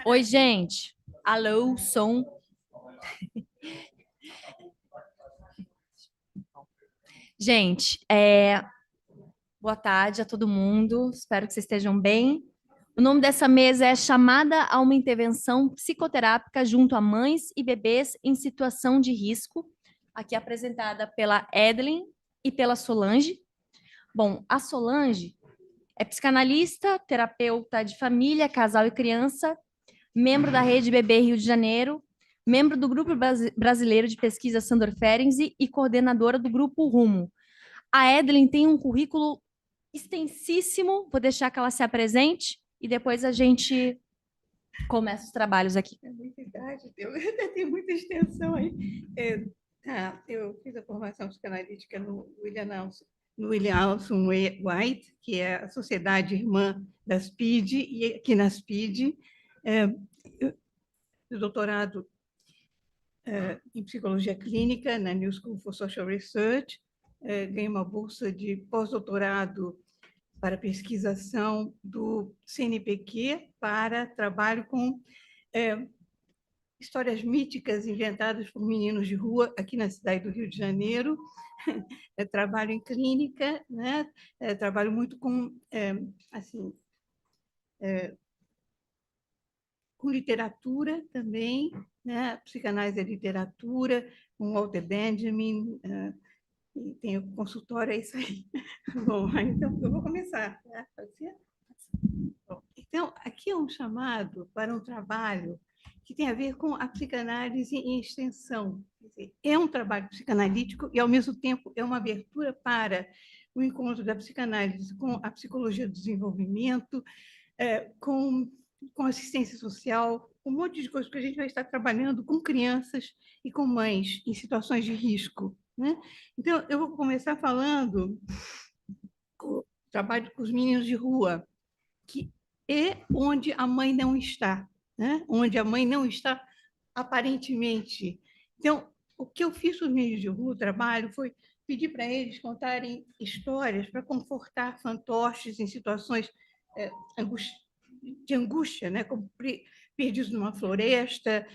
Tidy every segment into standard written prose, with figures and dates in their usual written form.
Oi, gente. Alô, som. Gente, boa tarde a todo mundo. Espero que vocês estejam bem. O nome dessa mesa é Chamada a uma Intervenção Psicoterápica junto a mães e bebês em situação de risco, aqui apresentada pela Edelyn e pela Solange. Bom, a Solange é psicanalista, terapeuta de família, casal e criança, membro da Rede Bebê Rio de Janeiro, membro do Grupo Brasileiro de Pesquisa Sandor Ferenczi e coordenadora do Grupo Rumo. A Edelyn tem um currículo extensíssimo, vou deixar que ela se apresente e depois a gente começa os trabalhos aqui. É verdade, tem muita extensão aí. Eu fiz a formação psicanalítica no William Alson White, que é a Sociedade Irmã da SPID, e aqui na SPID, eu fiz doutorado em Psicologia Clínica na New School for Social Research, ganhei uma bolsa de pós-doutorado para pesquisação do CNPq para trabalho com histórias míticas inventadas por meninos de rua aqui na cidade do Rio de Janeiro. Trabalho em clínica, né? Trabalho muito com assim, com literatura também, né? Psicanálise é literatura, com Walter Benjamin, e tenho consultório, é isso aí. Bom, então eu vou começar. Né? Pode ser? Bom, então, aqui é um chamado para um trabalho que tem a ver com a psicanálise em extensão. Quer dizer, é um trabalho psicanalítico e, ao mesmo tempo, é uma abertura para o encontro da psicanálise com a psicologia do desenvolvimento, com assistência social, um monte de coisas, porque a gente vai estar trabalhando com crianças e com mães em situações de risco. Né? Então, eu vou começar falando do trabalho com os meninos de rua, que é onde a mãe não está, né? Onde a mãe não está aparentemente. Então, o que eu fiz com os meninos de rua, o trabalho, foi pedir para eles contarem histórias para confortar fantoches em situações de angústia, né? Como perdidos numa floresta,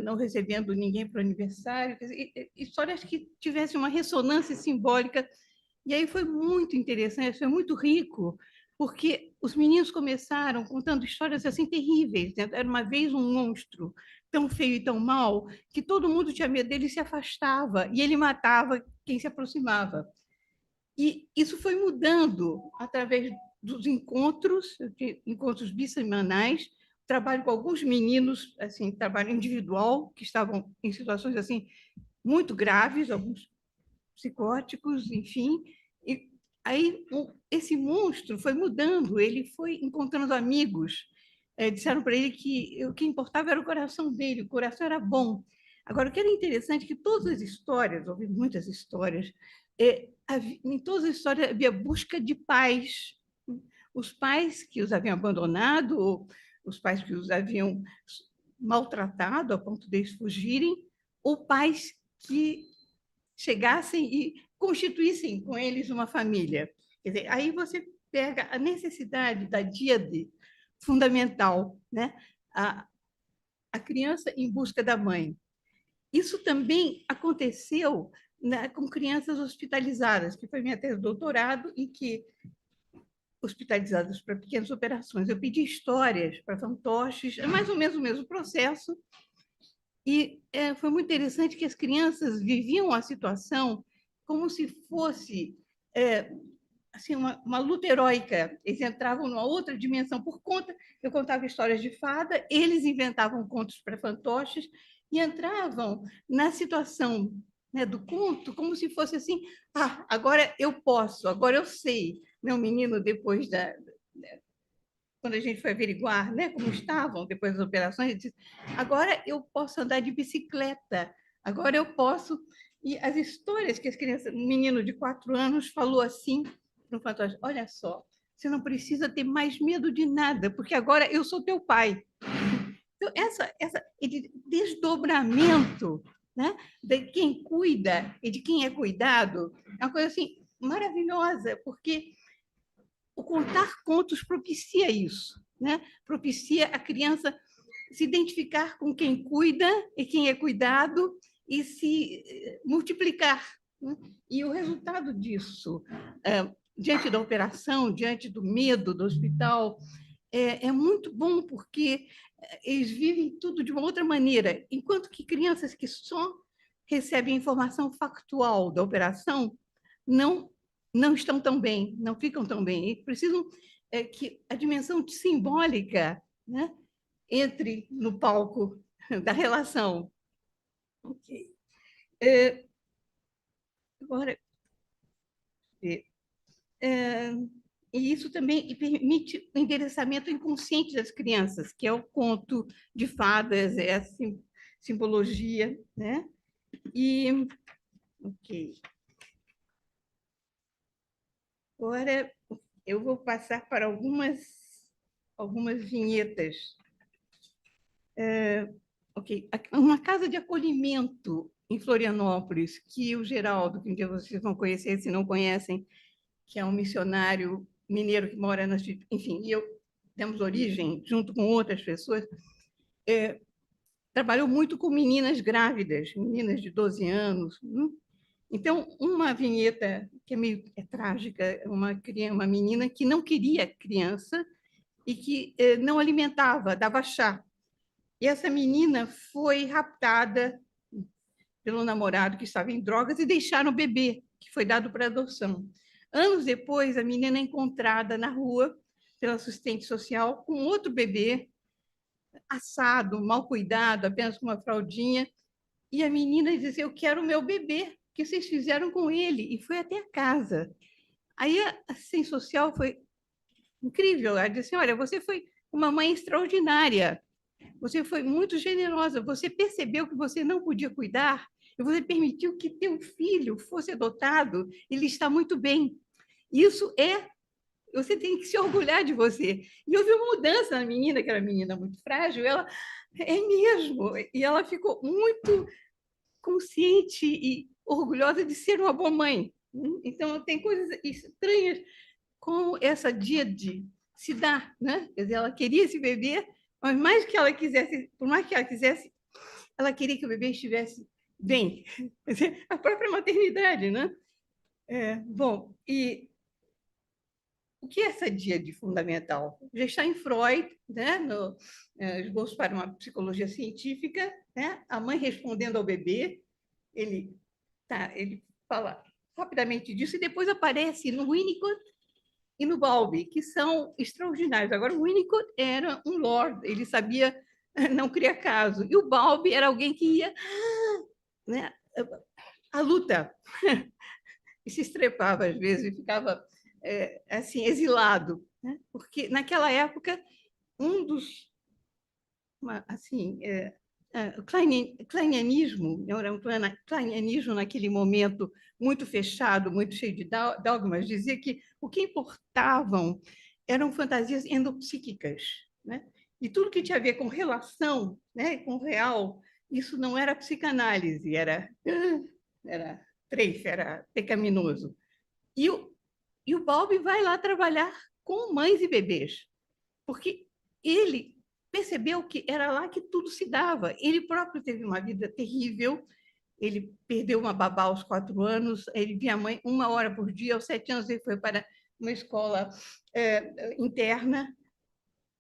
não recebendo ninguém para o aniversário, histórias que tivessem uma ressonância simbólica. E aí foi muito interessante, foi muito rico, porque os meninos começaram contando histórias assim terríveis. Né? Era uma vez um monstro tão feio e tão mau que todo mundo tinha medo dele e se afastava, e ele matava quem se aproximava. E isso foi mudando através dos encontros bissemanais, trabalho com alguns meninos, assim, trabalho individual, que estavam em situações assim muito graves, alguns psicóticos, enfim. E aí esse monstro foi mudando, ele foi encontrando amigos. Disseram para ele que o que importava era o coração dele, o coração era bom. Agora, o que era interessante é que todas as histórias, ouvi muitas histórias, em todas as histórias havia busca de pais. Os pais que os haviam abandonado, ou os pais que os haviam maltratado a ponto de eles fugirem, ou pais que chegassem e constituíssem com eles uma família. Quer dizer, aí você pega a necessidade da díade fundamental, né? A criança em busca da mãe. Isso também aconteceu, né, com crianças hospitalizadas, que foi minha tese de doutorado, em que hospitalizadas para pequenas operações. Eu pedi histórias para fantoches, é mais ou menos o mesmo processo, e foi muito interessante que as crianças viviam a situação como se fosse assim, uma luta heróica. Eles entravam numa outra dimensão por conta. Eu contava histórias de fada, eles inventavam contos para fantoches e entravam na situação, né, do conto como se fosse assim: ah, agora eu posso, agora eu sei. Meu menino, depois quando a gente foi averiguar, né, como estavam depois das operações, ele disse: agora eu posso andar de bicicleta, agora eu posso. E as histórias que as crianças, um menino de 4 anos falou assim no fantasma: olha só, você não precisa ter mais medo de nada, porque agora eu sou teu pai. Então, esse desdobramento, né, de quem cuida e de quem é cuidado é uma coisa assim maravilhosa, porque o contar contos propicia isso, né? Propicia a criança se identificar com quem cuida e quem é cuidado e se multiplicar, né? E o resultado disso, diante da operação, diante do medo do hospital, é muito bom, porque eles vivem tudo de uma outra maneira, enquanto que crianças que só recebem informação factual da operação não estão tão bem, não ficam tão bem, e precisam que a dimensão simbólica, né, entre no palco da relação. Ok. Agora, e isso também permite o endereçamento inconsciente das crianças, que é o conto de fadas, é a simbologia, né? E, ok. Agora, eu vou passar para algumas vinhetas. Ok. Uma casa de acolhimento em Florianópolis, que o Geraldo, que um dia vocês vão conhecer, se não conhecem, que é um missionário mineiro que mora na... Enfim, eu temos origem, junto com outras pessoas, trabalhou muito com meninas grávidas, meninas de 12 anos. Então, uma vinheta que é meio trágica, uma menina que não queria criança e que não alimentava, dava chá. E essa menina foi raptada pelo namorado que estava em drogas e deixaram o bebê, que foi dado para adoção. Anos depois, a menina é encontrada na rua pela assistente social com outro bebê, assado, mal cuidado, apenas com uma fraldinha. E a menina disse: eu quero o meu bebê, que vocês fizeram com ele. E foi até a casa. Aí a assistente social foi incrível. Ela disse: olha, você foi uma mãe extraordinária. Você foi muito generosa. Você percebeu que você não podia cuidar e você permitiu que teu filho fosse adotado. Ele está muito bem. Isso você tem que se orgulhar de você. E houve uma mudança na menina, que era uma menina muito frágil, ela é mesmo. E ela ficou muito consciente e orgulhosa de ser uma boa mãe. Então, tem coisas estranhas com essa dia de se dar, né? Quer dizer, ela queria esse bebê, mas mais que ela quisesse, por mais que ela quisesse, ela queria que o bebê estivesse bem. Quer dizer, a própria maternidade, né? Bom, e o que é essa dia de fundamental? Já está em Freud, né, no Esboço para uma Psicologia Científica, né, a mãe respondendo ao bebê, ele fala rapidamente disso, e depois aparece no Winnicott e no Bowlby, que são extraordinários. Agora, o Winnicott era um lord, ele sabia não criar caso, e o Bowlby era alguém que ia, né, à luta, e se estrepava às vezes, e ficava assim, exilado, né? Porque naquela época um dos assim o kleinianismo, era um kleinianismo naquele momento muito fechado, muito cheio de dogmas, dizia que o que importavam eram fantasias endopsíquicas, né? E tudo que tinha a ver com relação, né, com o real, isso não era psicanálise, era trefe, era pecaminoso. E o Bob vai lá trabalhar com mães e bebês, porque ele percebeu que era lá que tudo se dava. Ele próprio teve uma vida terrível, ele perdeu uma babá aos 4 anos, ele via a mãe 1 hora por dia, aos 7 anos ele foi para uma escola interna,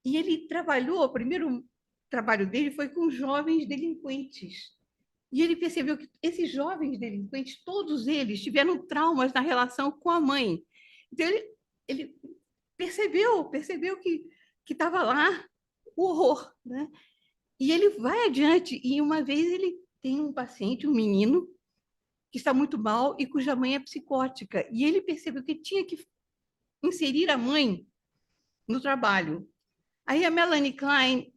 e ele trabalhou, o primeiro trabalho dele foi com jovens delinquentes. E ele percebeu que esses jovens delinquentes, todos eles tiveram traumas na relação com a mãe. Então, ele percebeu que estava lá o horror, né? E ele vai adiante, e uma vez ele tem um paciente, um menino, que está muito mal e cuja mãe é psicótica, e ele percebeu que tinha que inserir a mãe no trabalho. Aí a Melanie Klein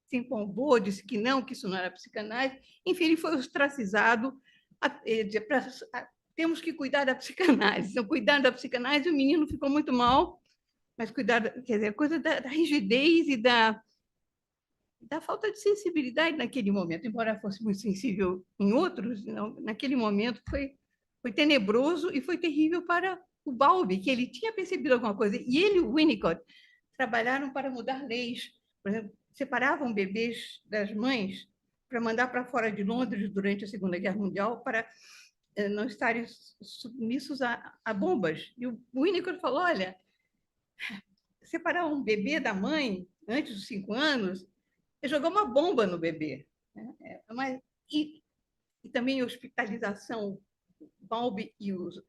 se empolgou, disse que não, que isso não era psicanálise. Enfim, ele foi ostracizado. Temos que cuidar da psicanálise. Então, cuidar da psicanálise, o menino ficou muito mal, mas cuidar, quer dizer, a coisa da rigidez e da falta de sensibilidade naquele momento, embora fosse muito sensível em outros, não, naquele momento foi tenebroso e foi terrível para o Bowlby, que ele tinha percebido alguma coisa. E ele e o Winnicott trabalharam para mudar leis, por exemplo, separavam bebês das mães para mandar para fora de Londres durante a Segunda Guerra Mundial para não estarem submissos a bombas. E o Winnicott falou, olha, separar um bebê da mãe antes dos 5 anos é jogar uma bomba no bebê. E também a hospitalização. Bowlby e os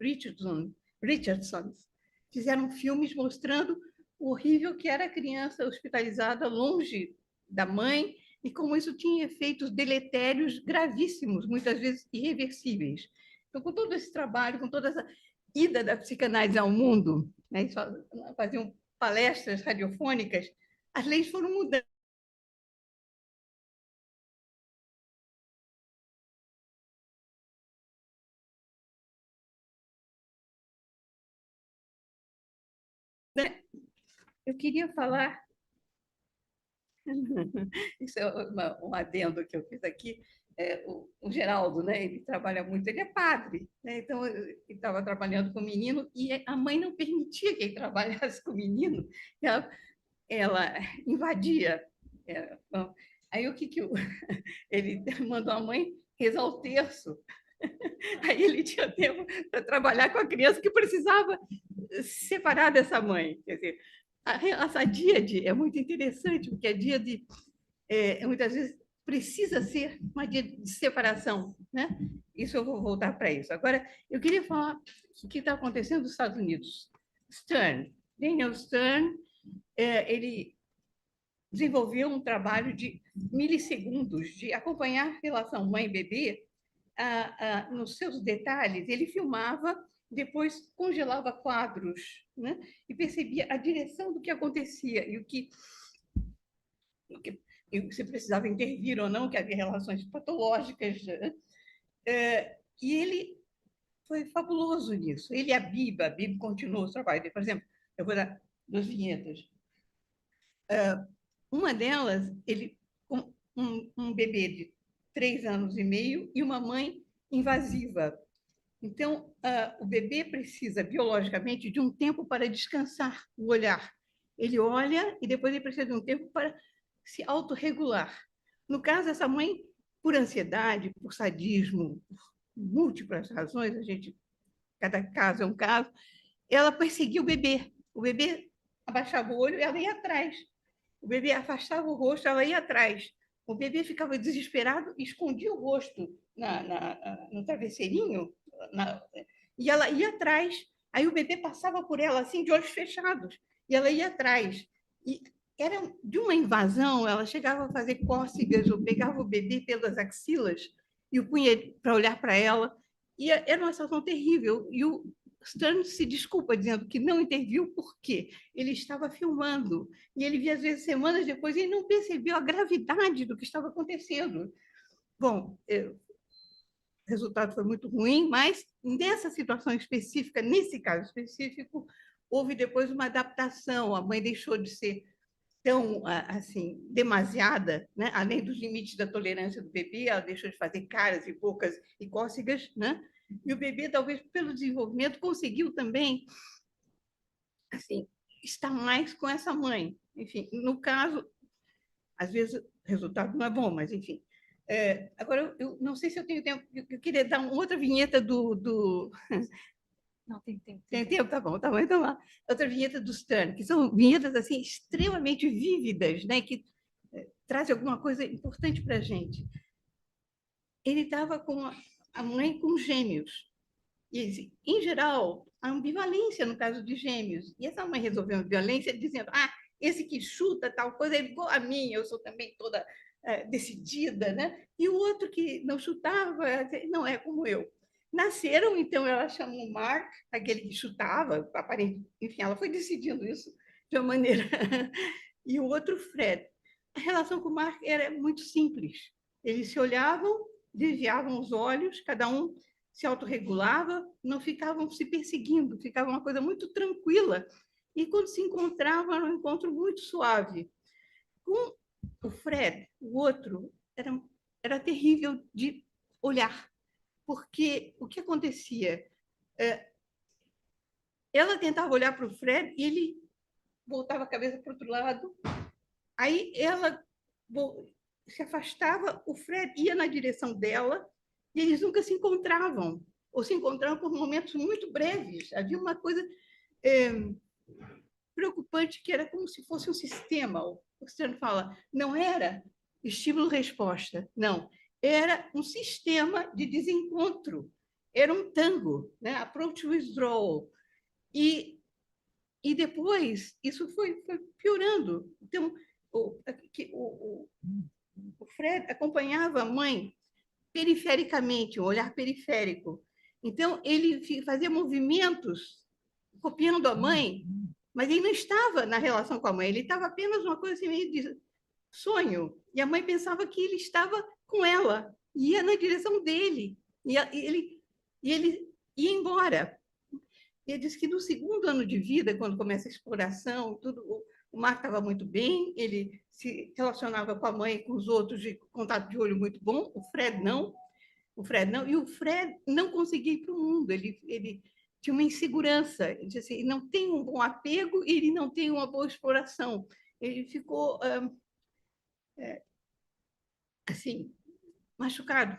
Richardsons fizeram filmes mostrando o horrível que era a criança hospitalizada longe da mãe e como isso tinha efeitos deletérios gravíssimos, muitas vezes irreversíveis. Então, com todo esse trabalho, com toda essa ida da psicanálise ao mundo, né, faziam palestras radiofônicas, as leis foram mudando. Eu queria falar, isso é um adendo que eu fiz aqui, o Geraldo, né, ele trabalha muito, ele é padre, né, então ele estava trabalhando com o menino e a mãe não permitia que ele trabalhasse com o menino, ela invadia. Bom, aí o que ele mandou a mãe rezar o terço. Aí ele tinha tempo para trabalhar com a criança que precisava separar dessa mãe. Quer dizer, a díade é muito interessante, porque a díade muitas vezes precisa ser uma díade de separação, né? Isso eu vou voltar para isso. Agora, eu queria falar o que está acontecendo nos Estados Unidos. Stern, Daniel Stern, ele desenvolveu um trabalho de milissegundos, de acompanhar a relação mãe-bebê nos seus detalhes. Ele filmava, depois congelava quadros, né? E percebia a direção do que acontecia e o que se precisava intervir ou não, que havia relações patológicas. Né? E ele foi fabuloso nisso. Ele e a Biba continuou o trabalho. Por exemplo, eu vou dar 2 vinhetas. Uma delas, ele com um bebê de 3 anos e meio e uma mãe invasiva. Então, o bebê precisa, biologicamente, de um tempo para descansar o olhar. Ele olha e depois ele precisa de um tempo para se autorregular. No caso, essa mãe, por ansiedade, por sadismo, por múltiplas razões, cada caso é um caso, ela perseguia o bebê. O bebê abaixava o olho, ela ia atrás. O bebê afastava o rosto, ela ia atrás. O bebê ficava desesperado, escondia o rosto no travesseirinho, e ela ia atrás. Aí o bebê passava por ela assim, de olhos fechados, e ela ia atrás. E era de uma invasão, ela chegava a fazer cócegas, ou pegava o bebê pelas axilas e o punha para olhar para ela. E era uma situação terrível. E o Stern se desculpa dizendo que não interviu porque ele estava filmando e ele via às vezes semanas depois e ele não percebeu a gravidade do que estava acontecendo. Bom, o resultado foi muito ruim, mas nessa situação específica, nesse caso específico, houve depois uma adaptação. A mãe deixou de ser tão assim demasiada, né? Além dos limites da tolerância do bebê, ela deixou de fazer caras e bocas e cócegas, né? E o bebê, talvez pelo desenvolvimento, conseguiu também assim, estar mais com essa mãe. Enfim, no caso, às vezes o resultado não é bom, mas enfim. Agora, eu não sei se eu tenho tempo, eu queria dar uma outra vinheta do... Não, tem tempo. Tem tempo? Tá bom, então lá. Outra vinheta do Stern, que são vinhetas assim, extremamente vívidas, né? Que trazem alguma coisa importante para a gente. Ele estava com a mãe com gêmeos. E, em geral, a ambivalência no caso de gêmeos. E essa mãe resolveu a ambivalência dizendo: esse que chuta tal coisa é igual a mim, eu sou também toda decidida, né? E o outro que não chutava, não é como eu. Nasceram, então, ela chamou o Mark, aquele que chutava, aparente, enfim, ela foi decidindo isso de uma maneira. E o outro, Fred. A relação com o Mark era muito simples. Eles se olhavam, desviavam os olhos, cada um se autorregulava, não ficavam se perseguindo, ficava uma coisa muito tranquila. E quando se encontravam, era um encontro muito suave. Com o Fred, o outro, era terrível de olhar, porque o que acontecia? Ela tentava olhar para o Fred e ele voltava a cabeça para o outro lado. Aí ela se afastava, o Fred ia na direção dela e eles nunca se encontravam, ou se encontravam por momentos muito breves. Havia uma coisa preocupante que era como se fosse um sistema. O Stern fala, não era estímulo-resposta, não. Era um sistema de desencontro. Era um tango, né? Approach-withdrawal. E depois isso foi piorando. Então, o Fred acompanhava a mãe perifericamente, um olhar periférico. Então, ele fazia movimentos copiando a mãe, mas ele não estava na relação com a mãe, ele estava apenas uma coisa assim, meio de sonho. E a mãe pensava que ele estava com ela, ia na direção dele, e ele ia embora. Ele disse que no segundo ano de vida, quando começa a exploração, tudo, o Mark estava muito bem, ele se relacionava com a mãe e com os outros de contato de olho muito bom, o Fred não, e o Fred não conseguia ir para o mundo, ele tinha uma insegurança, ele disse assim, não tem um bom apego e ele não tem uma boa exploração. Ele ficou, assim, machucado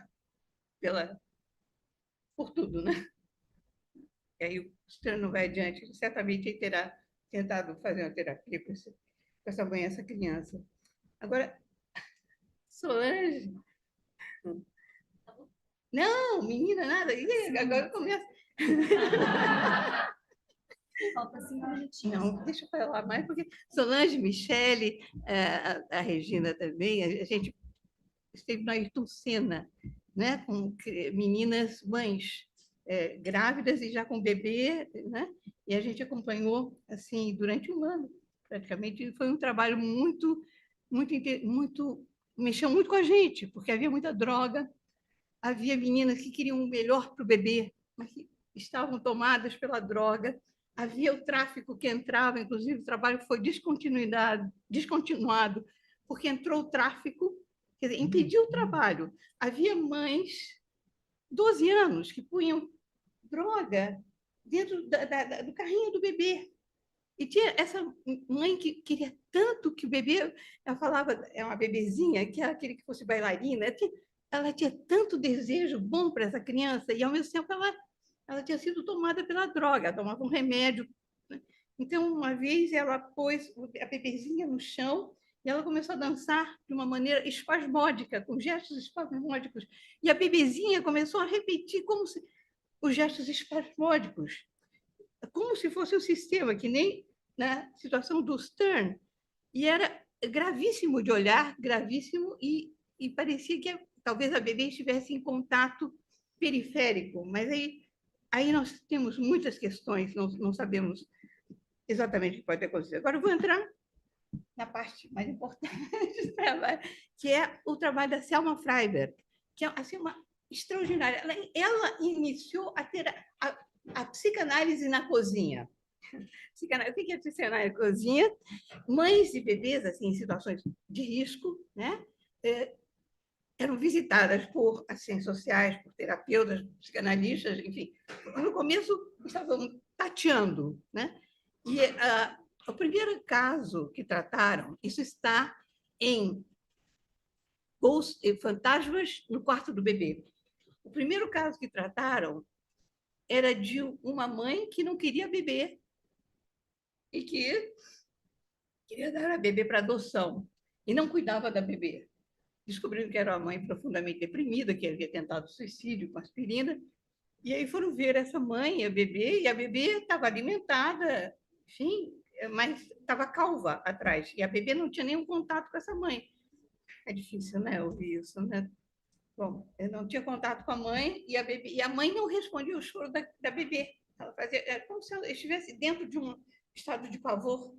por tudo, né? E aí o Stern não vai adiante, certamente ele terá tentado fazer uma terapia com essa mãe, essa criança. Agora, Solange... Não, menina, nada. Ih, agora começa. Falta 5 minutinhos. Não, deixa eu falar mais, porque Solange, Michele, a Regina também, a gente esteve na Ayrton Senna, né, com meninas mães grávidas e já com bebê, né? E a gente acompanhou assim durante um ano, praticamente. Foi um trabalho muito mexeu muito com a gente, porque havia muita droga, havia meninas que queriam o melhor para o bebê, mas que estavam tomadas pela droga. Havia o tráfico que entrava, inclusive o trabalho foi descontinuado, porque entrou o tráfico, quer dizer, impediu o trabalho. Havia mães, 12 anos, que punham droga dentro do carrinho do bebê. E tinha essa mãe que queria tanto que o bebê, ela falava, é uma bebezinha, que ela queria que fosse bailarina, ela tinha tanto desejo bom para essa criança, e ao mesmo tempo ela tinha sido tomada pela droga, ela tomava um remédio. Né? Então, uma vez ela pôs a bebezinha no chão e ela começou a dançar de uma maneira espasmódica, com gestos espasmódicos. E a bebezinha começou a repetir os gestos espasmódicos, como se fosse um sistema, que nem na situação do Stern. E era gravíssimo de olhar, gravíssimo, e parecia que talvez a bebê estivesse em contato periférico, mas aí nós temos muitas questões, não sabemos exatamente o que pode acontecer. Agora eu vou entrar na parte mais importante do trabalho, que é o trabalho da Selma Freiberg, que é assim, uma extraordinária. Ela iniciou a psicanálise na cozinha. O que é psicanálise na cozinha? Mães de bebês assim, em situações de risco, né? Eram visitadas por assistentes sociais, por terapeutas, psicanalistas, enfim. No começo, estavam tateando, né? E o primeiro caso que trataram, isso está em Fantasmas no Quarto do Bebê. O primeiro caso que trataram era de uma mãe que não queria bebê e que queria dar a bebê para adoção e não cuidava da bebê. Descobriram que era uma mãe profundamente deprimida, que havia tentado suicídio com aspirina, e aí foram ver essa mãe, a bebê, e a bebê estava alimentada, enfim, mas estava calva atrás, e a bebê não tinha nenhum contato com essa mãe. É difícil, né, ouvir isso, né? Bom, eu não tinha contato com a mãe, e a mãe não respondia ao choro da bebê. Ela fazia, como se ela estivesse dentro de um estado de pavor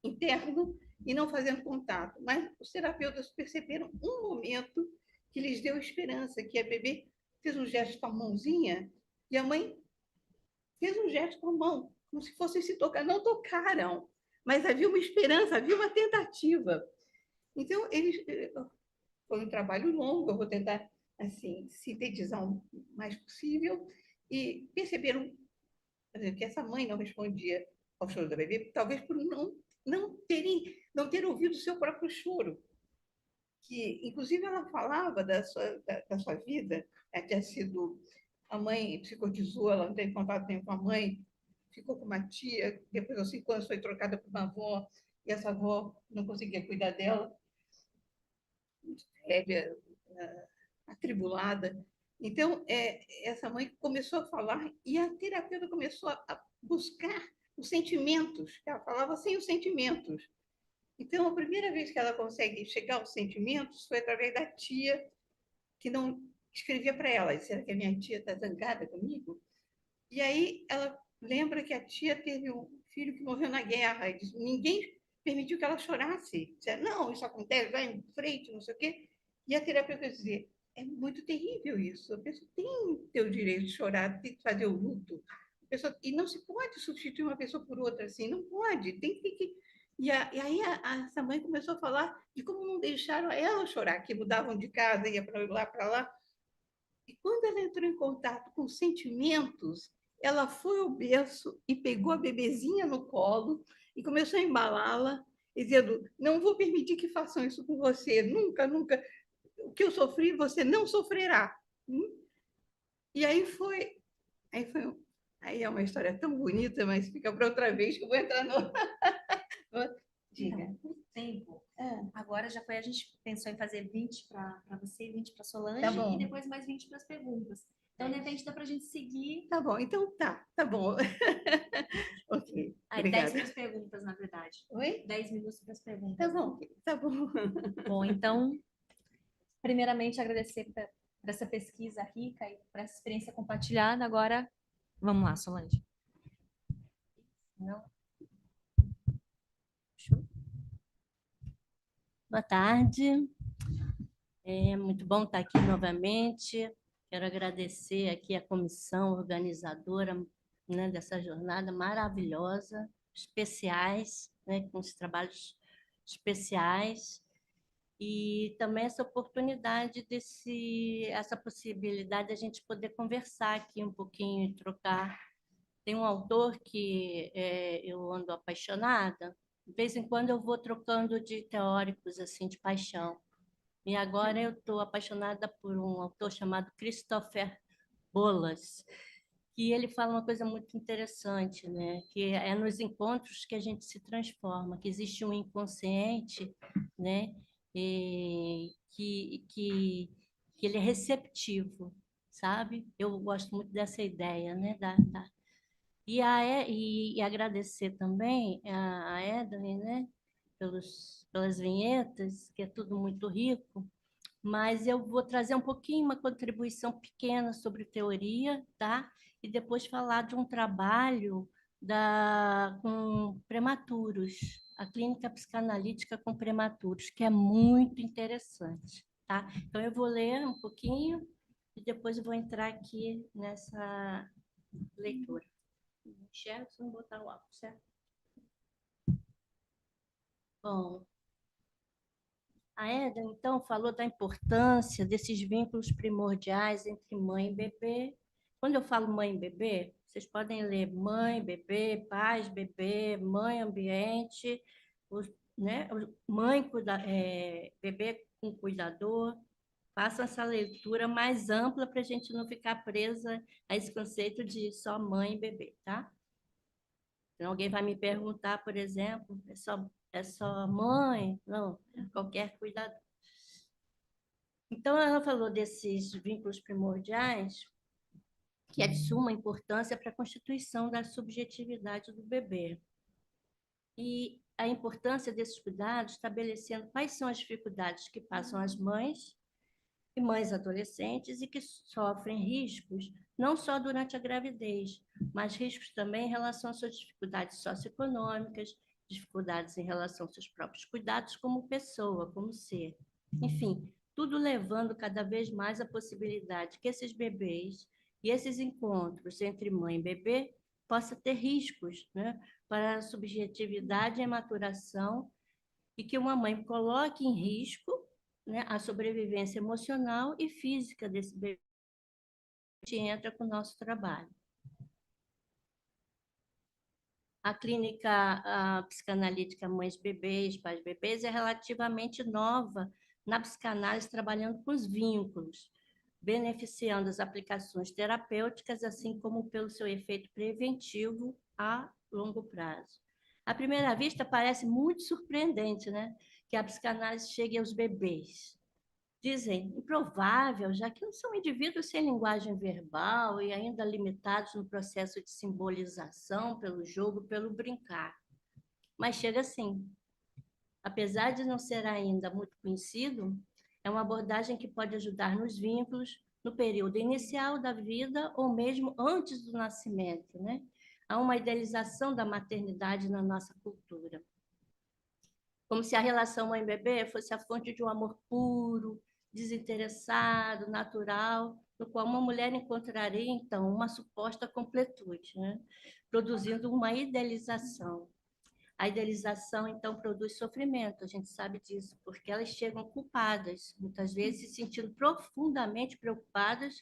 interno e não fazendo contato. Mas os terapeutas perceberam um momento que lhes deu esperança, que a bebê fez um gesto com a mãozinha e a mãe fez um gesto com a mão, como se fossem se tocar. Não tocaram, mas havia uma esperança, havia uma tentativa. Então, foi um trabalho longo, eu vou tentar assim sintetizar o mais possível, e perceberam que essa mãe não respondia ao choro da bebê, talvez por não ter ouvido o seu próprio choro. que, inclusive, ela falava da sua vida, ela tinha sido, a mãe psicotizou, ela não teve contato nenhum com a mãe, ficou com uma tia, depois aos 5 anos foi trocada por uma avó, e essa avó não conseguia cuidar dela, velha, atribulada. Então, essa mãe começou a falar e a terapeuta começou a buscar os sentimentos. Ela falava sem os sentimentos. Então, a primeira vez que ela consegue chegar aos sentimentos foi através da tia que não escrevia para ela. Será que a minha tia está zangada comigo? E aí ela lembra que a tia teve um filho que morreu na guerra. E diz, ninguém permitiu que ela chorasse. Dizia, não, isso acontece, vai em frente, não sei o quê. E a terapeuta dizia, é muito terrível isso. A pessoa tem o teu direito de chorar, tem que fazer o luto. E não se pode substituir uma pessoa por outra assim, não pode. Tem que... E aí essa mãe começou a falar de como não deixaram ela chorar, que mudavam de casa, ia para lá. E quando ela entrou em contato com sentimentos, ela foi ao berço e pegou a bebezinha no colo e começou a embalá-la, dizendo: não vou permitir que façam isso com você, nunca, nunca. O que eu sofri, você não sofrerá. E aí foi, aí é uma história tão bonita, mas fica para outra vez que eu vou entrar no. Diga. Então, por tempo, agora já foi, a gente pensou em fazer 20 para você, 20 para Solange, Tá bom. e depois mais 20 para as perguntas. Então, de repente, dá para a gente seguir. Tá bom, então tá bom. Ok, Ah, 10 obrigada. para as perguntas, na verdade. Oi? 10 minutos para as perguntas. Tá bom, tá bom. Bom, então, primeiramente, agradecer por essa pesquisa rica e por essa experiência compartilhada. Agora, vamos lá, Solange. Não? Show. Boa tarde, é muito bom estar aqui novamente. Quero agradecer aqui a comissão organizadora, né, dessa jornada maravilhosa, especiais, né, com os trabalhos especiais, e também essa oportunidade essa possibilidade de a gente poder conversar aqui um pouquinho e trocar. Tem um autor que eu ando apaixonada. De vez em quando eu vou trocando de teóricos assim de paixão. E agora eu estou apaixonada por um autor chamado Christopher Bolas, que ele fala uma coisa muito interessante, né? Que é nos encontros que a gente se transforma, que existe um inconsciente, né? E que ele é receptivo, sabe? Eu gosto muito dessa ideia, né? E agradecer também a Edwin, né? Pelas vinhetas, que é tudo muito rico, mas eu vou trazer um pouquinho, uma contribuição pequena sobre teoria, tá? E depois falar de um trabalho com prematuros, a clínica psicanalítica com prematuros, que é muito interessante, tá? Então, eu vou ler um pouquinho e depois eu vou entrar aqui nessa leitura. Enxergo se não botar o álcool, certo? Bom, a Eda, então, falou da importância desses vínculos primordiais entre mãe e bebê. Quando eu falo mãe e bebê, vocês podem ler mãe, bebê, pais, bebê, mãe, ambiente, né? Bebê com cuidador. Façam essa leitura mais ampla para a gente não ficar presa a esse conceito de só mãe e bebê, tá? Então, alguém vai me perguntar, por exemplo, é só mãe? Não, qualquer cuidador. Então, ela falou desses vínculos primordiais, que é de suma importância para a constituição da subjetividade do bebê. E a importância desses cuidados, estabelecendo quais são as dificuldades que passam as mães e mães adolescentes e que sofrem riscos não só durante a gravidez, mas riscos também em relação às suas dificuldades socioeconômicas, dificuldades em relação aos seus próprios cuidados como pessoa, como ser. Enfim, tudo levando cada vez mais à possibilidade que esses bebês e esses encontros entre mãe e bebê possam ter riscos, né, para a subjetividade e a maturação, e que uma mãe coloque em risco, né, a sobrevivência emocional e física desse bebê que entra com o nosso trabalho. A clínica psicanalítica Mães Bebês, Pais Bebês é relativamente nova na psicanálise trabalhando com os vínculos, beneficiando as aplicações terapêuticas, assim como pelo seu efeito preventivo a longo prazo. À primeira vista, parece muito surpreendente, né, que a psicanálise chegue aos bebês. Dizem, improvável, já que não são indivíduos sem linguagem verbal e ainda limitados no processo de simbolização pelo jogo, pelo brincar. Mas chega assim. Apesar de não ser ainda muito conhecido, é uma abordagem que pode ajudar nos vínculos, no período inicial da vida ou mesmo antes do nascimento, né? Há uma idealização da maternidade na nossa cultura. Como se a relação mãe-bebê fosse a fonte de um amor puro, desinteressado, natural, no qual uma mulher encontraria, então, uma suposta completude, né? Produzindo uma idealização. A idealização, então, produz sofrimento, a gente sabe disso, porque elas chegam culpadas, muitas vezes se sentindo profundamente preocupadas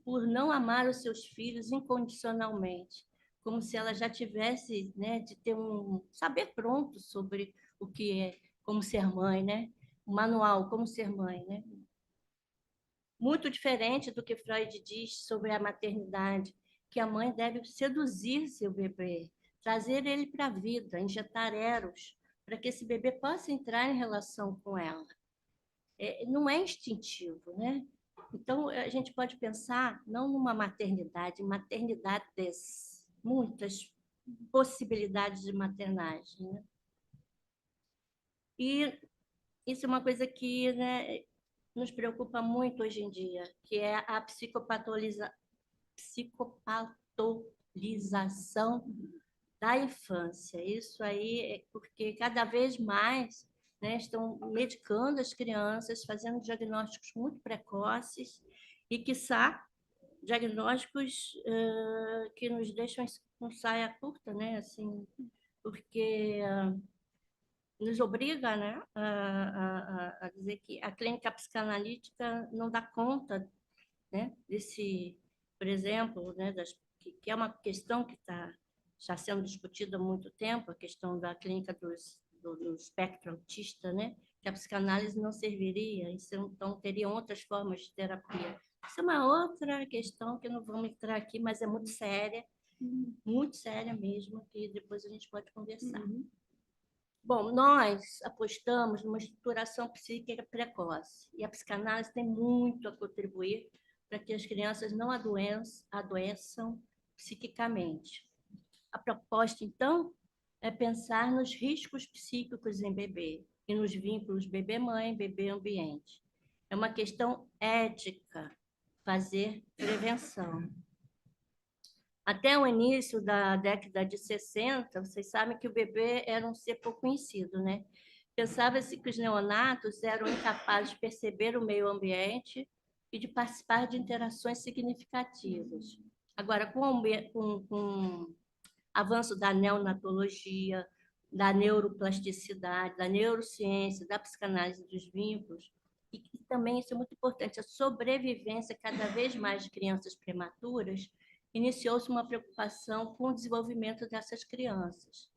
por não amar os seus filhos incondicionalmente, como se ela já tivesse, né, de ter um saber pronto sobre o que é como ser mãe, né? Um manual como ser mãe, né? Muito diferente do que Freud diz sobre a maternidade, que a mãe deve seduzir seu bebê, trazer ele para a vida, injetar eros, para que esse bebê possa entrar em relação com ela. Não é instintivo, né? Então, a gente pode pensar não numa maternidade, maternidades, muitas possibilidades de maternagem, né? E isso é uma coisa que, né, nos preocupa muito hoje em dia, que é a psicopatolização da infância. Isso aí é porque cada vez mais, né, estão medicando as crianças, fazendo diagnósticos muito precoces e, quiçá, diagnósticos que nos deixam com saia curta, né, assim, porque nos obriga, né, a dizer que a clínica psicanalítica não dá conta, né, desse, por exemplo, né, que é uma questão que está já sendo discutida há muito tempo, a questão da clínica do espectro autista, né, que a psicanálise não serviria, então teriam outras formas de terapia. Isso é uma outra questão que não vamos entrar aqui, mas é muito séria mesmo, que depois a gente pode conversar. Bom, nós apostamos numa estruturação psíquica precoce e a psicanálise tem muito a contribuir para que as crianças não adoeçam psiquicamente. A proposta, então, é pensar nos riscos psíquicos em bebê e nos vínculos bebê-mãe, bebê-ambiente. É uma questão ética fazer prevenção. Até o início da década de 60, vocês sabem que o bebê era um ser pouco conhecido, né? Pensava-se que os neonatos eram incapazes de perceber o meio ambiente e de participar de interações significativas. Agora, com o avanço da neonatologia, da neuroplasticidade, da neurociência, da psicanálise dos vínculos, e também isso é muito importante, a sobrevivência cada vez mais de crianças prematuras, iniciou-se uma preocupação com o desenvolvimento dessas crianças.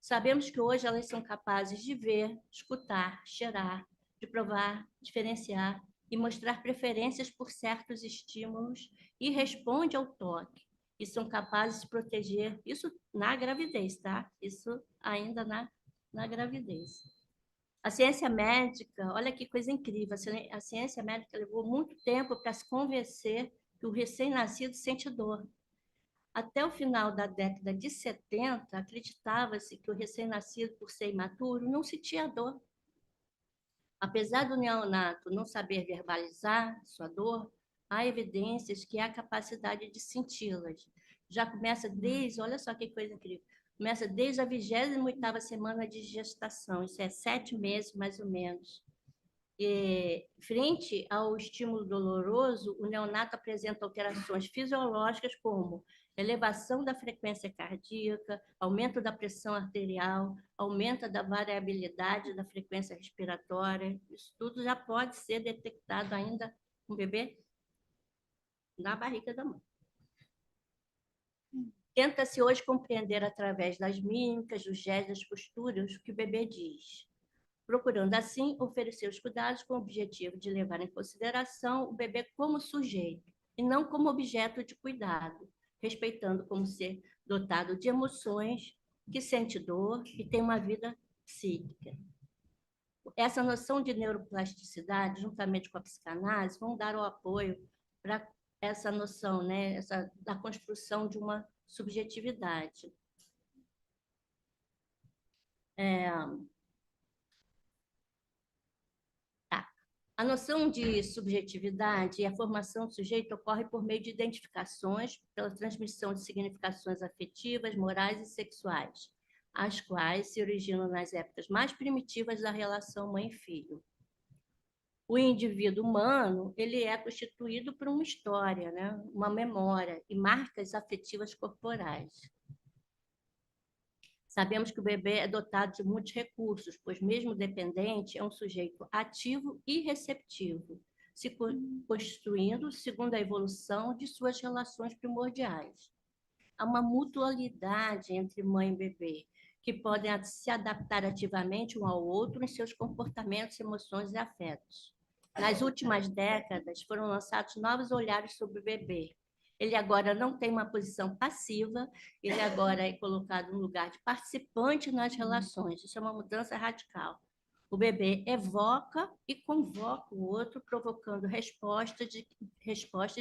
Sabemos que hoje elas são capazes de ver, escutar, cheirar, de provar, diferenciar e mostrar preferências por certos estímulos e respondem ao toque. E são capazes de proteger, isso na gravidez, tá? Isso ainda na gravidez. A ciência médica, olha que coisa incrível, a ciência médica levou muito tempo para se convencer que o recém-nascido sente dor. Até o final da década de 70, acreditava-se que o recém-nascido, por ser imaturo, não sentia dor. Apesar do neonato não saber verbalizar sua dor, há evidências que há capacidade de senti-las. Já começa desde, olha só que coisa incrível, começa desde a 28ª semana de gestação, isso é 7 meses mais ou menos. E, frente ao estímulo doloroso, o neonato apresenta alterações fisiológicas como elevação da frequência cardíaca, aumento da pressão arterial, aumento da variabilidade da frequência respiratória. Isso tudo já pode ser detectado ainda com o bebê na barriga da mãe. Tenta-se hoje compreender através das mímicas, dos gestos, das posturas, o que o bebê diz. procurando, assim, oferecer os cuidados com o objetivo de levar em consideração o bebê como sujeito e não como objeto de cuidado, respeitando como ser dotado de emoções, que sente dor e tem uma vida psíquica. Essa noção de neuroplasticidade, juntamente com a psicanálise, vão dar o apoio para essa noção, né, da construção de uma subjetividade. A noção de subjetividade e a formação do sujeito ocorre por meio de identificações, pela transmissão de significações afetivas, morais e sexuais, as quais se originam nas épocas mais primitivas da relação mãe-filho. O indivíduo humano, ele é constituído por uma história, né? Uma memória e marcas afetivas corporais. Sabemos que o bebê é dotado de muitos recursos, pois mesmo dependente é um sujeito ativo e receptivo, se construindo segundo a evolução de suas relações primordiais. Há uma mutualidade entre mãe e bebê, que podem se adaptar ativamente um ao outro em seus comportamentos, emoções e afetos. Nas últimas décadas, foram lançados novos olhares sobre o bebê. Ele agora não tem uma posição passiva, ele agora é colocado no lugar de participante nas relações. Isso é uma mudança radical. O bebê evoca e convoca o outro, provocando respostas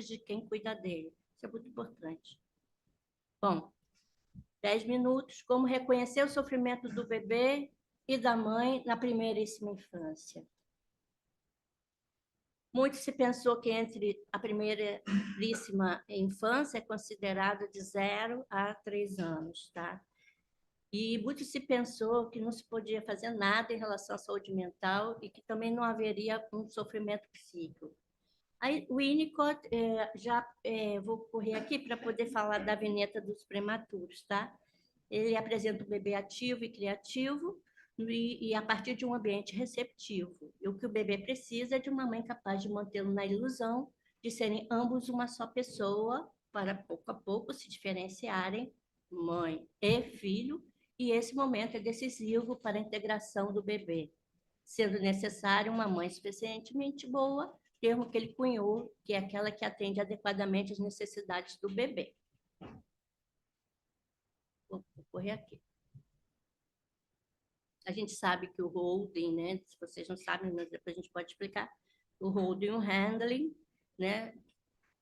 de quem cuida dele. Isso é muito importante. Bom, 10 minutos, como reconhecer o sofrimento do bebê e da mãe na primeiríssima infância. Muito se pensou que entre a primeiríssima infância é considerado de 0 a 3 anos, tá? E muito se pensou que não se podia fazer nada em relação à saúde mental e que também não haveria um sofrimento psíquico. Aí, o Winnicott, vou correr aqui para poder falar da vinheta dos prematuros, tá? Ele apresenta o bebê ativo e criativo, e a partir de um ambiente receptivo. E o que o bebê precisa é de uma mãe capaz de mantê-lo na ilusão de serem ambos uma só pessoa, para pouco a pouco se diferenciarem, mãe e filho, e esse momento é decisivo para a integração do bebê, sendo necessária uma mãe suficientemente boa, termo que ele cunhou, que é aquela que atende adequadamente às necessidades do bebê. Vou correr aqui. A gente sabe que o holding, né? Se vocês não sabem, mas depois a gente pode explicar. O holding e o handling, né?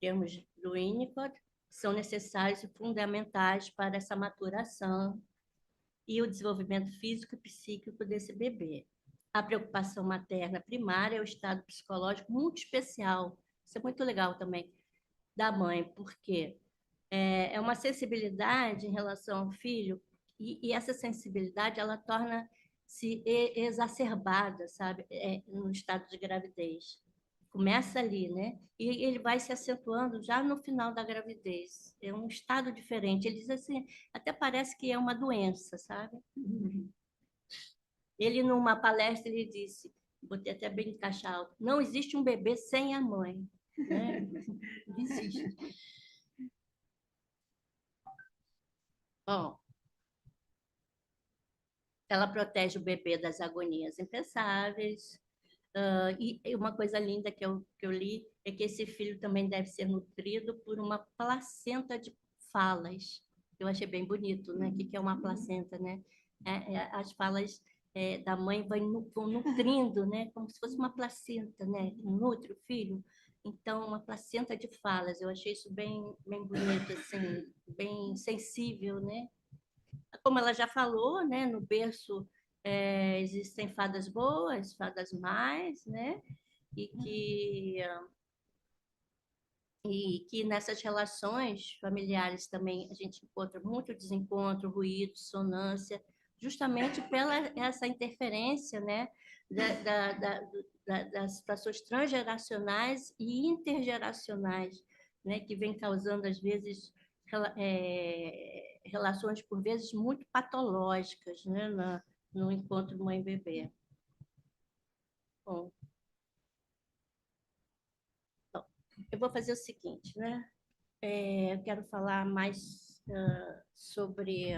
Termos do Winnicott, são necessários e fundamentais para essa maturação e o desenvolvimento físico e psíquico desse bebê. A preocupação materna primária é o estado psicológico muito especial. Isso é muito legal também, da mãe, porque é uma sensibilidade em relação ao filho, e essa sensibilidade ela torna-se exacerbada, sabe, no estado de gravidez. Começa ali, né? E ele vai se acentuando já no final da gravidez. É um estado diferente. Ele diz assim, até parece que é uma doença, sabe? Ele, numa palestra, ele disse, botei até bem em caixa alta, não existe um bebê sem a mãe. Né? Não existe. Bom, ela protege o bebê das agonias impensáveis. E uma coisa linda que eu li é que esse filho também deve ser nutrido por uma placenta de falas. Eu achei bem bonito, né? O que é uma placenta, né? As falas da mãe vão nutrindo, né? Como se fosse uma placenta, né? Que nutre o filho. Então, uma placenta de falas. Eu achei isso bem, bem bonito, assim, bem sensível, né? Como ela já falou, né, no berço existem fadas boas, fadas más, né, e que nessas relações familiares também a gente encontra muito desencontro, ruído, dissonância, justamente pela essa interferência, né, das situações transgeracionais e intergeracionais, né, que vem causando às vezes relações por vezes muito patológicas, né, no encontro mãe-bebê. Bom, então, eu vou fazer o seguinte, né? Eu quero falar mais sobre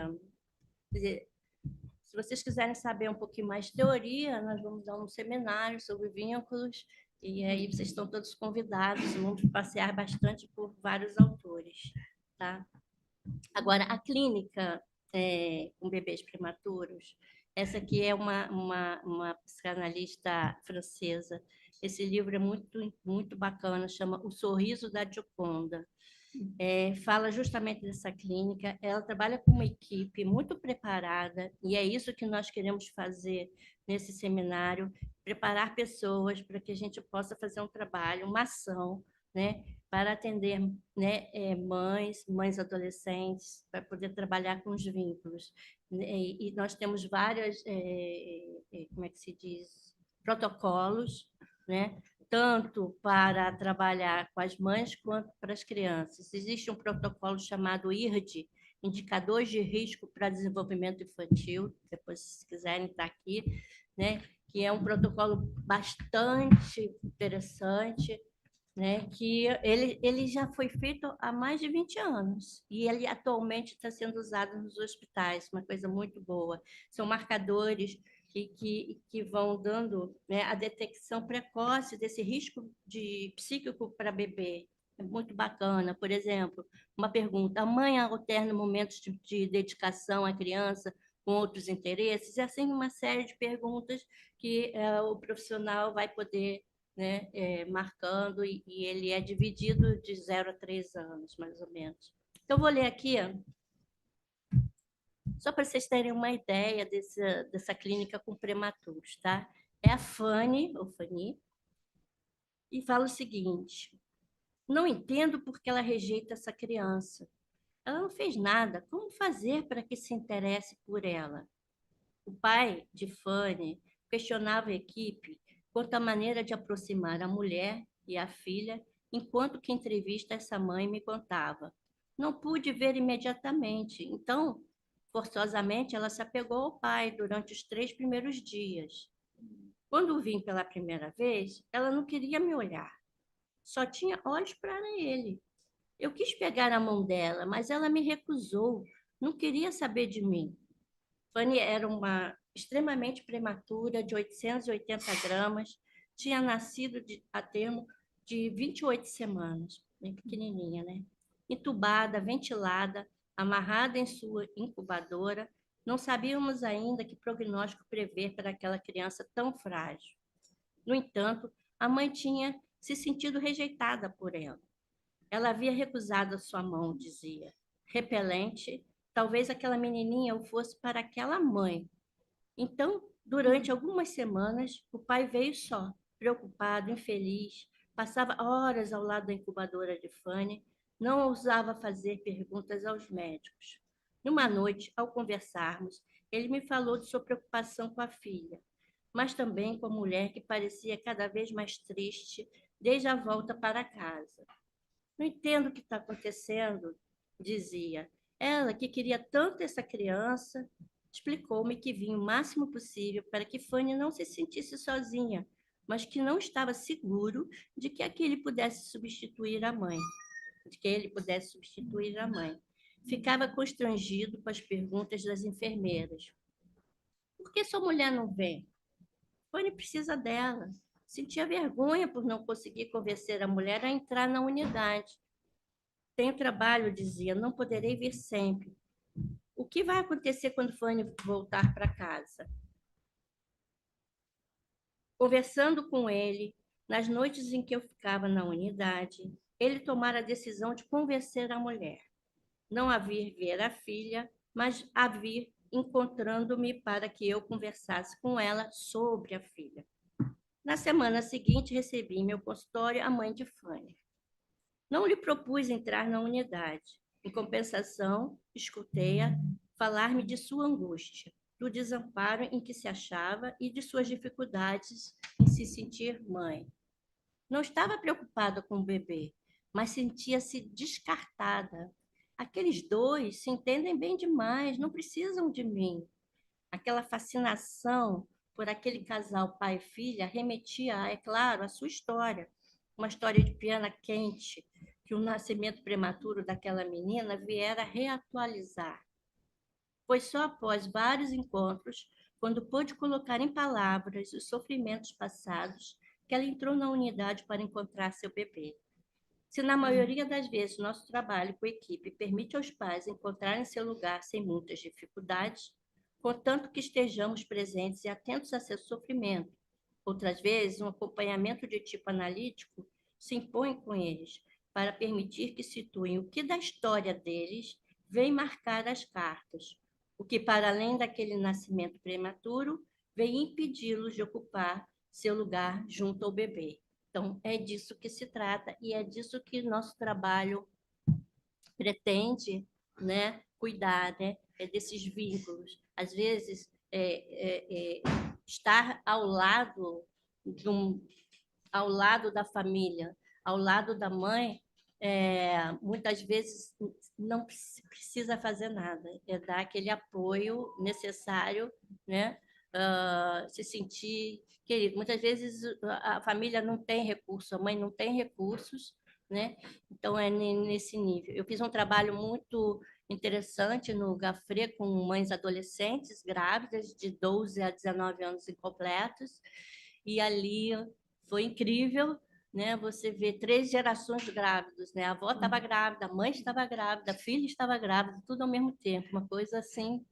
Se vocês quiserem saber um pouquinho mais de teoria, nós vamos dar um seminário sobre vínculos, e aí vocês estão todos convidados, vamos passear bastante por vários autores, tá? Agora, a clínica com bebês prematuros, essa aqui é uma psicanalista francesa. Esse livro é muito bacana, chama O Sorriso da Gioconda. Fala justamente dessa clínica. Ela trabalha com uma equipe muito preparada, e é isso que nós queremos fazer nesse seminário, preparar pessoas para que a gente possa fazer um trabalho, uma ação, né, para atender, né, mães adolescentes, para poder trabalhar com os vínculos. E nós temos várias, como é que se diz, protocolos, né, tanto para trabalhar com as mães quanto para as crianças. Existe um protocolo chamado IRD, Indicadores de Risco para Desenvolvimento Infantil, depois, se quiserem, está aqui, né? Que é um protocolo bastante interessante, né? Que ele já foi feito há mais de 20 anos e ele atualmente está sendo usado nos hospitais, uma coisa muito boa. São marcadores que vão dando, né, a detecção precoce desse risco psíquico para bebê. É muito bacana. Por exemplo, uma pergunta: a mãe alterna momentos de dedicação à criança com outros interesses? É assim uma série de perguntas que o profissional vai poder, né, marcando, e ele é dividido de 0 a 3 anos, mais ou menos. Então, vou ler aqui, só para vocês terem uma ideia dessa clínica com prematuros, tá? É a Fanny, ou Fanny, e fala o seguinte: não entendo por que ela rejeita essa criança. Ela não fez nada. Como fazer para que se interesse por ela? O pai de Fanny questionava a equipe quanto à maneira de aproximar a mulher e a filha, enquanto que em entrevista essa mãe me contava: não pude ver imediatamente, então, forçosamente, ela se apegou ao pai durante os 3 primeiros dias. Quando vim pela primeira vez, ela não queria me olhar, só tinha olhos para ele. Eu quis pegar a mão dela, mas ela me recusou, não queria saber de mim. Fanny era uma extremamente prematura, de 880 gramas, tinha nascido a termo de 28 semanas, bem pequenininha, né? Entubada, ventilada, amarrada em sua incubadora, não sabíamos ainda que prognóstico prever para aquela criança tão frágil. No entanto, a mãe tinha se sentido rejeitada por ela. Ela havia recusado a sua mão, dizia. Repelente, talvez aquela menininha o fosse para aquela mãe. Então, durante algumas semanas, o pai veio só, preocupado, infeliz, passava horas ao lado da incubadora de Fanny, não ousava fazer perguntas aos médicos. Numa noite, ao conversarmos, ele me falou de sua preocupação com a filha, mas também com a mulher que parecia cada vez mais triste desde a volta para casa. Não entendo o que está acontecendo, dizia. Ela, que queria tanto essa criança, explicou-me que vinha o máximo possível para que Fanny não se sentisse sozinha, mas que não estava seguro de que aquele pudesse substituir a mãe, de que ele pudesse substituir a mãe. Ficava constrangido com as perguntas das enfermeiras. Por que sua mulher não vem? Fanny precisa dela. Sentia vergonha por não conseguir convencer a mulher a entrar na unidade. Tenho trabalho, dizia, não poderei vir sempre. O que vai acontecer quando Fanny voltar para casa? Conversando com ele, nas noites em que eu ficava na unidade, ele tomara a decisão de convencer a mulher. Não a vir ver a filha, mas a vir encontrando-me para que eu conversasse com ela sobre a filha. Na semana seguinte, recebi em meu consultório a mãe de Fanny. Não lhe propus entrar na unidade. Em compensação, escutei-a falar-me de sua angústia, do desamparo em que se achava e de suas dificuldades em se sentir mãe. Não estava preocupada com o bebê, mas sentia-se descartada. Aqueles dois se entendem bem demais, não precisam de mim. Aquela fascinação por aquele casal pai e filha remetia, é claro, à sua história. Uma história de piana quente, que o nascimento prematuro daquela menina viera reatualizar. Foi só após vários encontros, quando pôde colocar em palavras os sofrimentos passados, que ela entrou na unidade para encontrar seu bebê. Se na maioria das vezes nosso trabalho com a equipe permite aos pais encontrarem seu lugar sem muitas dificuldades, contanto que estejamos presentes e atentos a seu sofrimento, outras vezes um acompanhamento de tipo analítico se impõe com eles, para permitir que situem o que da história deles vem marcar as cartas, o que, para além daquele nascimento prematuro, vem impedi-los de ocupar seu lugar junto ao bebê. Então, é disso que se trata e é disso que nosso trabalho pretende, né, cuidar, né, é desses vínculos. Às vezes, estar ao lado da família, ao lado da mãe, muitas vezes não precisa fazer nada, é dar aquele apoio necessário, né? Se sentir querido. Muitas vezes a família não tem recurso, a mãe não tem recursos, né? Então é nesse nível. Eu fiz um trabalho muito interessante no Gafre com mães adolescentes grávidas de 12 a 19 anos incompletos, e ali foi incrível, né? Você vê 3 gerações grávidas, né? A avó estava grávida, a mãe estava grávida, a filha estava grávida, tudo ao mesmo tempo, uma coisa assim.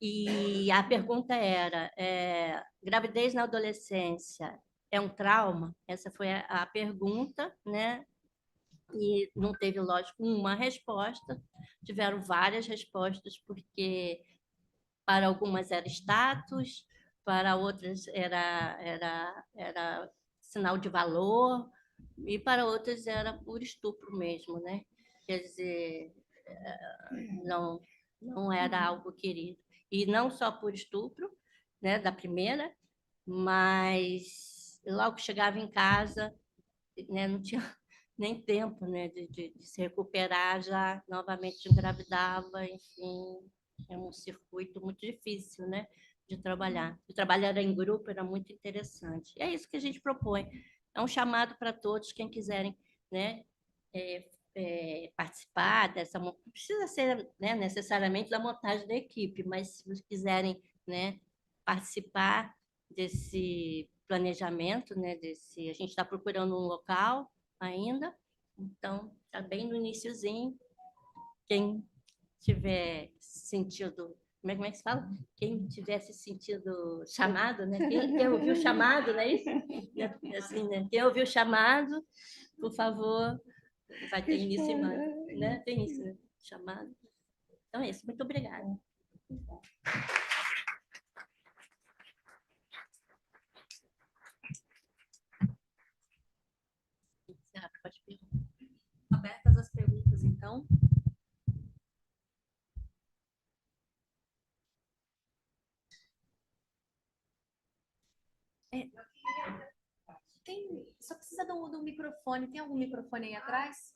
E a pergunta era: gravidez na adolescência é um trauma? Essa foi a pergunta, né? E não teve, lógico, uma resposta, tiveram várias respostas, porque para algumas era status, para outras era sinal de valor, e para outras era por estupro mesmo, né? Quer dizer, não, não era algo querido. E não só por estupro, né, da primeira, mas logo que chegava em casa, né, não tinha nem tempo, né, de se recuperar, já novamente engravidava, enfim, é um circuito muito difícil, né, de trabalhar. O trabalho era em grupo, era muito interessante. E é isso que a gente propõe. É um chamado para todos, quem quiserem, né, participar dessa, não precisa ser, né, necessariamente da montagem da equipe, mas se vocês quiserem, né, participar desse planejamento, né, a gente está procurando um local ainda, então está bem no iniciozinho. Quem tiver sentido, como é que se fala? Quem tivesse sentido chamado, né? Quem ouviu chamado, não é isso? Assim, né? Quem ouviu chamado, por favor, vai ter início e meio, né? Tem isso, né? Chamado. Então é isso. Muito obrigada. Pode perguntar. Abertas as perguntas, então. Só precisa do microfone. Tem algum microfone aí atrás?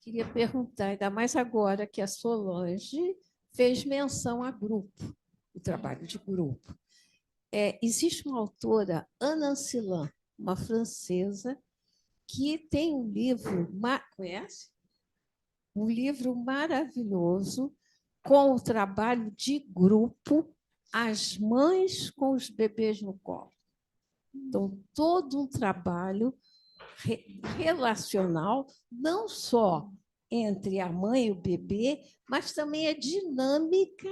Queria perguntar, ainda mais agora que a Solange fez menção a grupo, o trabalho de grupo. Existe uma autora, Anna Ancillon, uma francesa, que tem um livro, conhece? Um livro maravilhoso com o trabalho de grupo, as mães com os bebês no colo. Então, todo um trabalho relacional, não só entre a mãe e o bebê, mas também a dinâmica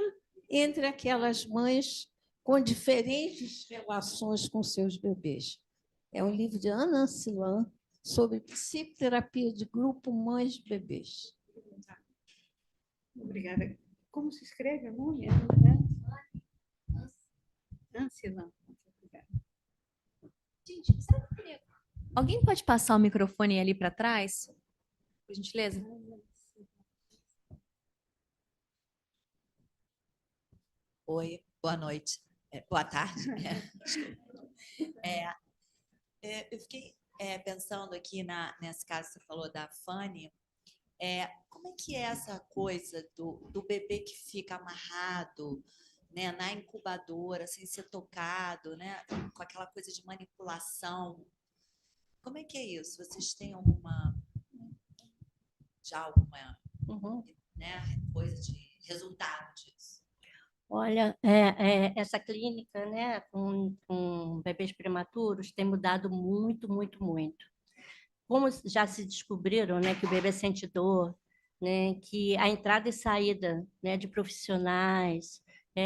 entre aquelas mães com diferentes relações com seus bebês. É um livro de Anna Ancillon sobre psicoterapia de grupo mães-bebês. Obrigada. Como se escreve o nome? Ancillon. Gente, alguém pode passar o microfone ali para trás? Por gentileza? Oi, boa noite. Boa tarde. Eu fiquei pensando aqui nesse caso que você falou da Fanny. Como é que é essa coisa do bebê que fica amarrado né, na incubadora, sem ser tocado, né, com aquela coisa de manipulação. Como é que é isso? Vocês têm alguma, Uhum. né, coisa de resultado disso? Olha, essa clínica, né, com bebês prematuros tem mudado muito, muito, muito. Como já se descobriram, né, que o bebê sente dor, né, que a entrada e saída, né, de profissionais,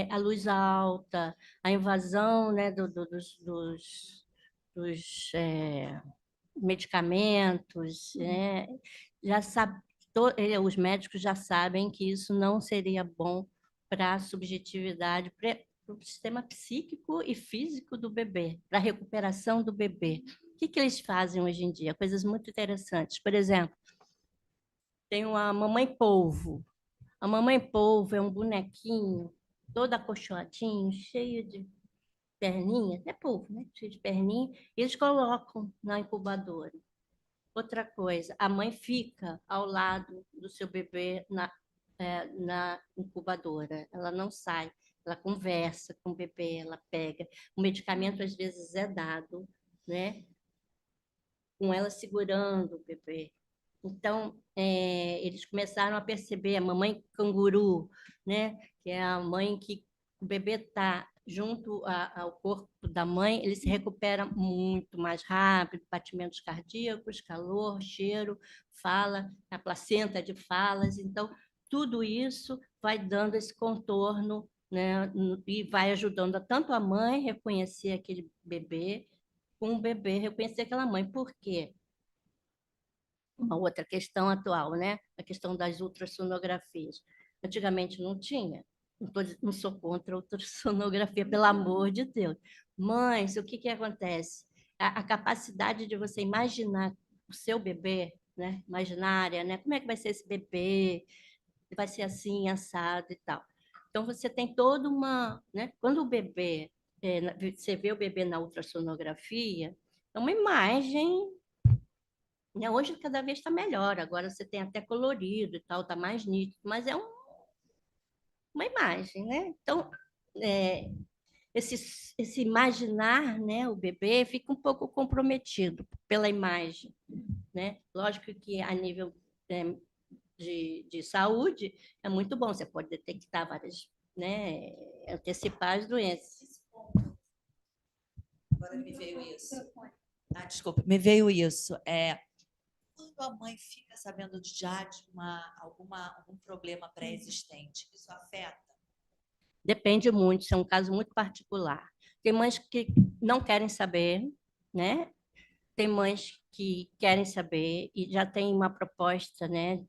a luz alta, a invasão, né, dos medicamentos, né, já sabe, os médicos já sabem que isso não seria bom para a subjetividade, para o sistema psíquico e físico do bebê, para a recuperação do bebê. O que eles fazem hoje em dia? Coisas muito interessantes. Por exemplo, tem uma mamãe polvo. A mamãe polvo é um bonequinho todo acolchoadinho, cheio de perninha, é polvo, né? Cheio de perninha, e eles colocam na incubadora. Outra coisa, a mãe fica ao lado do seu bebê na incubadora, ela não sai, ela conversa com o bebê, ela pega. O medicamento às vezes é dado, né? Com ela segurando o bebê. Então, eles começaram a perceber a mamãe canguru, né? Que é a mãe que o bebê está junto ao corpo da mãe, ele se recupera muito mais rápido, batimentos cardíacos, calor, cheiro, fala, a placenta de falas. Então, tudo isso vai dando esse contorno, né? E vai ajudando tanto a mãe a reconhecer aquele bebê, com o bebê reconhecer aquela mãe. Por quê? Uma outra questão atual, né? A questão das ultrassonografias. Antigamente não tinha. Não sou contra a ultrassonografia, pelo amor de Deus. Mas o que acontece? A capacidade de você imaginar o seu bebê, né? Imaginária, né? Como é que vai ser esse bebê? Vai ser assim, assado e tal. Então, você tem toda uma... Né? Quando o bebê... você vê o bebê na ultrassonografia, é uma imagem, né? Hoje cada vez está melhor, agora você tem até colorido e tal, está mais nítido, mas é uma imagem, né? Então, é, esse imaginar, né, o bebê fica um pouco comprometido pela imagem, né? Lógico que a nível de saúde é muito bom, você pode detectar várias, né, antecipar as doenças. Agora me veio isso. Ah, desculpa, me veio isso. Quando a mãe fica sabendo já de algum problema pré-existente, isso afeta? Depende muito, isso é um caso muito particular. Tem mães que não querem saber, né? Tem mães que querem saber e já tem uma proposta, né,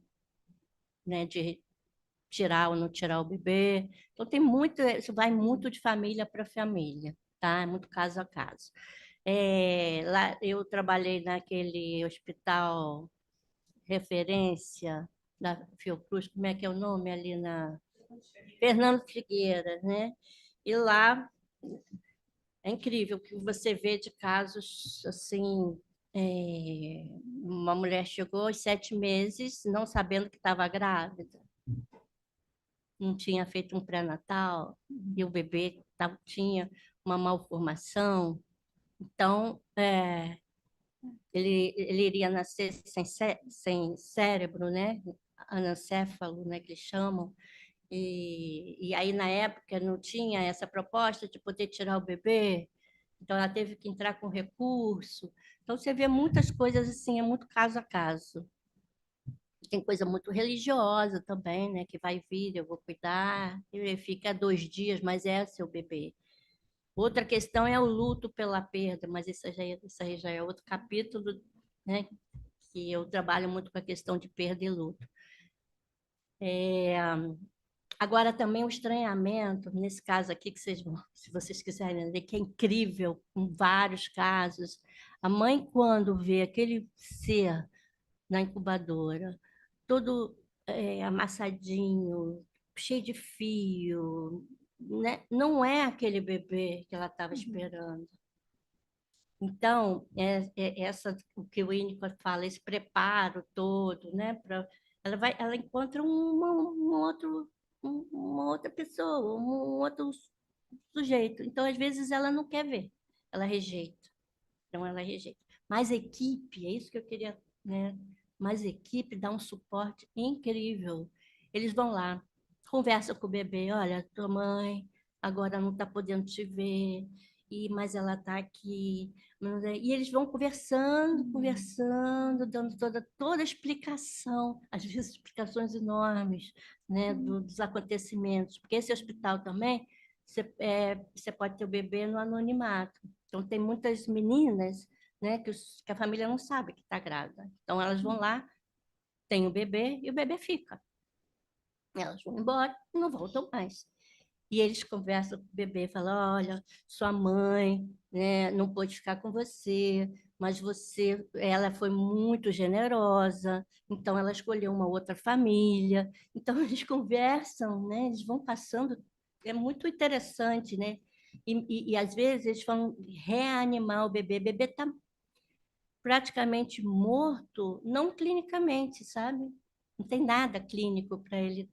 de tirar ou não tirar o bebê. Então tem muito, isso vai muito de família para família, tá? É muito caso a caso. Lá eu trabalhei naquele hospital referência da Fiocruz, como é que é o nome ali na Fernando Figueira, né? E lá é incrível o que você vê de casos assim. Uma mulher chegou aos 7 meses não sabendo que estava grávida, não tinha feito um pré-natal e o bebê tinha uma malformação. Então, ele iria nascer sem cérebro, né? Anencéfalo, né? Que eles chamam. E aí, na época, não tinha essa proposta de poder tirar o bebê, então ela teve que entrar com recurso. Então, você vê muitas coisas assim, é muito caso a caso. Tem coisa muito religiosa também, né? Que vai vir, eu vou cuidar, ele fica 2 dias, mas é seu bebê. Outra questão é o luto pela perda, mas isso aí já é outro capítulo, né? Que eu trabalho muito com a questão de perda e luto. Agora, também o estranhamento, nesse caso aqui, que vocês vão, se vocês quiserem ver, que é incrível, com vários casos. A mãe, quando vê aquele ser na incubadora, todo amassadinho, cheio de fio, né? Não é aquele bebê que ela estava esperando. Então, o que o Winnicott fala, esse preparo todo, né? Ela encontra um outro uma outra pessoa, um outro sujeito. Então, às vezes, ela não quer ver, ela rejeita. Então, ela rejeita. Mas equipe, é isso que eu queria, né? Mas equipe dá um suporte incrível. Eles vão lá, conversam com o bebê, olha, tua mãe agora não está podendo te ver, mas ela está aqui. E eles vão conversando, dando toda a explicação, às vezes explicações enormes, né, dos acontecimentos. Porque esse hospital também, você pode ter o bebê no anonimato. Então, tem muitas meninas, né, que a família não sabe que está grávida. Então, elas vão lá, tem o bebê e o bebê fica. Elas vão embora e não voltam mais. E eles conversam com o bebê, falam, olha, sua mãe, né, não pôde ficar com você, mas ela foi muito generosa, então ela escolheu uma outra família. Então, eles conversam, né, eles vão passando, é muito interessante, né? E às vezes eles vão reanimar o bebê está praticamente morto, não clinicamente, sabe? Não tem nada clínico para ele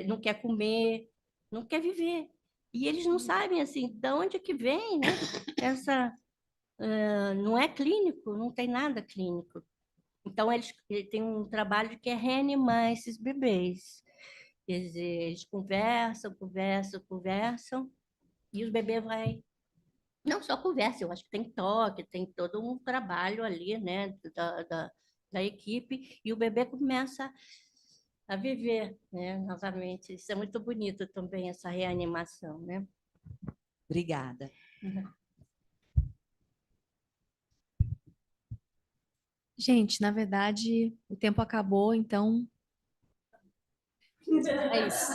não quer comer, não quer viver. E eles não sabem, assim, de onde que vem, né? Não é clínico, não tem nada clínico. Então, eles têm um trabalho que é reanimar esses bebês. Quer dizer, eles conversam, e o bebê vai. Não só conversa, eu acho que tem toque, tem todo um trabalho ali, né, da equipe, e o bebê começa a viver, né, novamente. Isso é muito bonito também, essa reanimação, né? Obrigada. Gente, na verdade, o tempo acabou, então é isso.